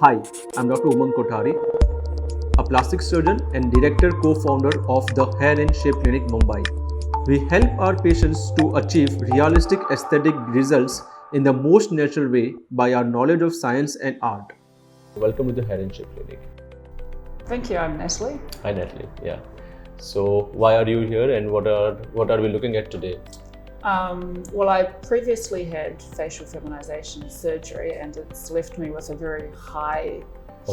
Hi, I'm Dr. Umang Kothari, a plastic surgeon and director co-founder of the Hair and Shape Clinic, Mumbai. We help our patients to achieve realistic aesthetic results in the most natural way by our knowledge of science and art. Welcome to the Hair and Shape Clinic. Thank you, I'm Natalie. Hi Natalie, yeah. So why are you here and what are we looking at today? Well, I previously had facial feminization surgery and it's left me with a very high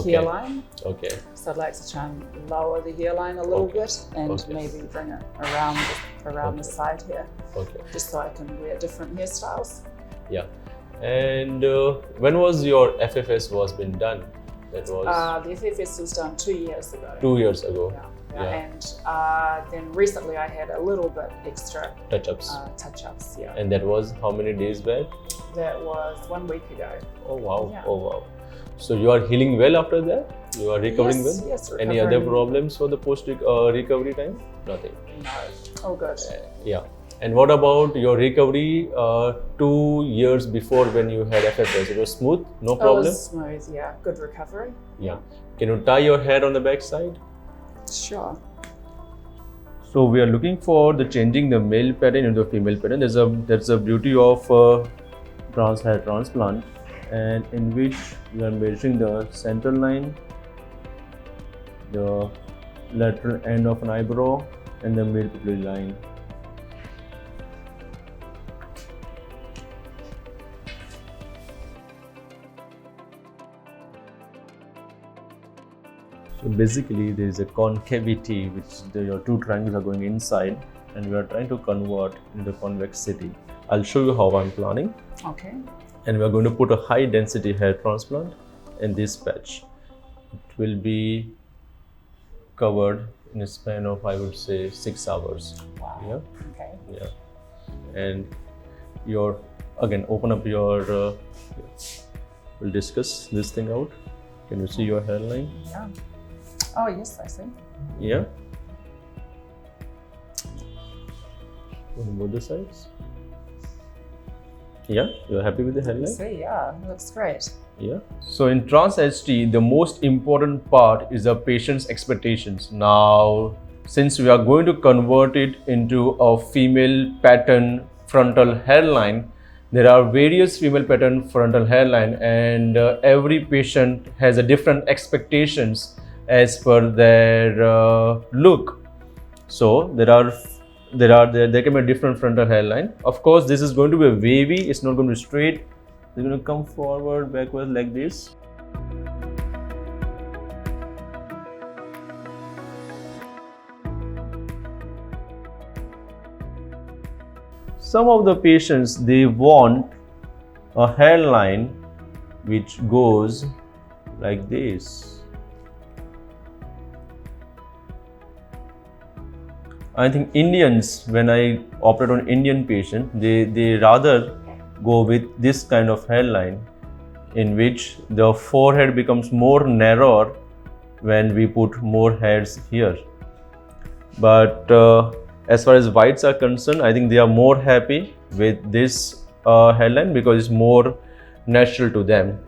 hairline. Okay. So I'd like to try and lower the hairline a little bit and maybe bring it around the side here. Okay. Just so I can wear different hairstyles. Yeah. And when was your FFS was been done? That was the FFS was done 2 years ago. 2 years ago. Yeah. And then recently I had a little bit extra touch-ups. Yeah. And that was how many days back? That was 1 week ago. Oh wow! Yeah. Oh wow! So you are healing well after that? You are recovering well? Yes, Any other problems for the post recovery time? Nothing. No. All good. Yeah. And what about your recovery 2 years before when you had FFS? It was smooth, no problem? It was smooth, yeah. Good recovery. Yeah. Can you tie your hair on the back side? Sure. So we are looking for the changing the male pattern into the female pattern. That's the beauty of hair transplant, and in which we are measuring the central line, the lateral end of an eyebrow, and the male pupillary line. So basically there is a concavity which your two triangles are going inside and we are trying to convert into convexity. I'll show you how I'm planning. Okay. And we are going to put a high density hair transplant in this patch. It will be covered in a span of, I would say, 6 hours. Wow. Yeah. Okay. Yeah. And again, open up your, we'll discuss this thing out. Can you see your hairline? Yeah. Oh, yes, I see. Yeah. On both the sides. Yeah, you're happy with the hairline? I see, yeah, it looks great. Yeah. So in Trans HT, the most important part is the patient's expectations. Now, since we are going to convert it into a female pattern frontal hairline, there are various female pattern frontal hairline, and every patient has a different expectations as per their look. So there can be a different frontal hairline. Of course, this is going to be wavy. It's not going to be straight. It's going to come forward, backward like this. Some of the patients, they want a hairline which goes like this. I think Indians, when I operate on Indian patient, they rather go with this kind of hairline in which the forehead becomes more narrower when we put more hairs here. But as far as whites are concerned, I think they are more happy with this hairline because it's more natural to them.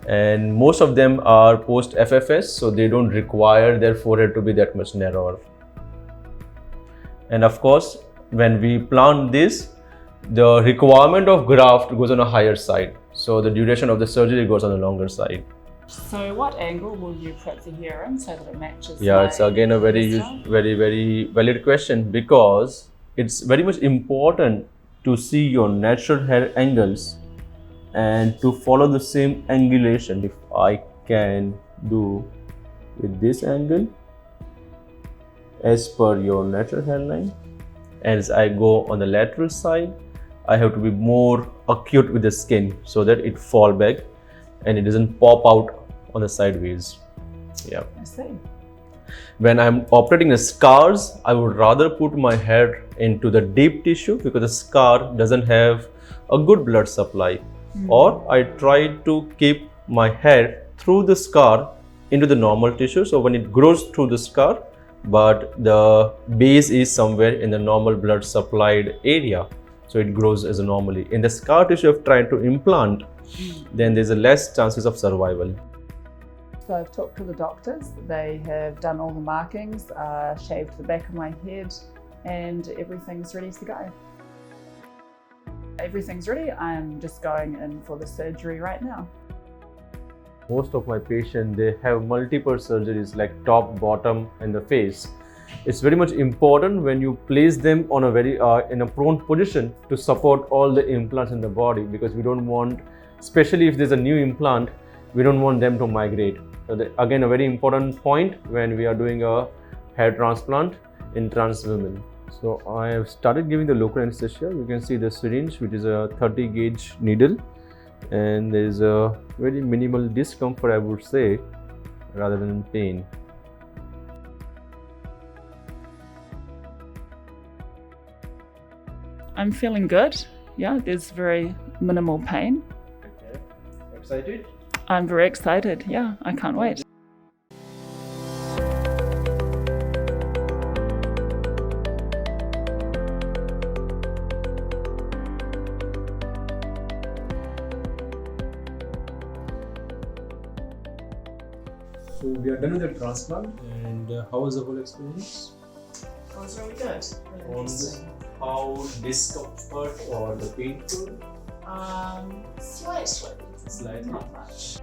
And most of them are post FFS, so they don't require their forehead to be that much narrower. And of course, when we plant this, the requirement of graft goes on a higher side. So the duration of the surgery goes on the longer side. So what angle will you put the hair in so that it matches? Yeah, it's again a very valid question, because it's very much important to see your natural hair angles and to follow the same angulation. If I can do with this angle as per your natural hairline, as I go on the lateral side, I have to be more acute with the skin so that it fall back and it doesn't pop out on the sideways. Yeah. I see. When I'm operating the scars, I would rather put my hair into the deep tissue because the scar doesn't have a good blood supply. Or I try to keep my hair through the scar into the normal tissue. So when it grows through the scar, but the base is somewhere in the normal blood supplied area. so it grows as a normally. In the scar tissue of trying to implant, then there's a less chances of survival. So I've talked to the doctors. They have done all the markings, shaved the back of my head, and everything's ready to go. Everything's ready. I'm just going in for the surgery right now. Most of my patients, they have multiple surgeries like top, bottom, and the face. It's very much important when you place them on a very in a prone position to support all the implants in the body, because we don't want, especially if there's a new implant, we don't want them to migrate. So again, a very important point when we are doing a hair transplant in trans women. So I have started giving the local anesthesia. You can see the syringe, which is a 30 gauge needle, and there is a very minimal discomfort, I would say, rather than pain. I'm feeling good. Yeah, there's very minimal pain. Okay. Excited? I'm very excited. Yeah, I can't wait. So we are done with the transplant, and how was the whole experience? It was really good. Really interesting. How discomfort or the painful? Slightly. Slightly. Not much.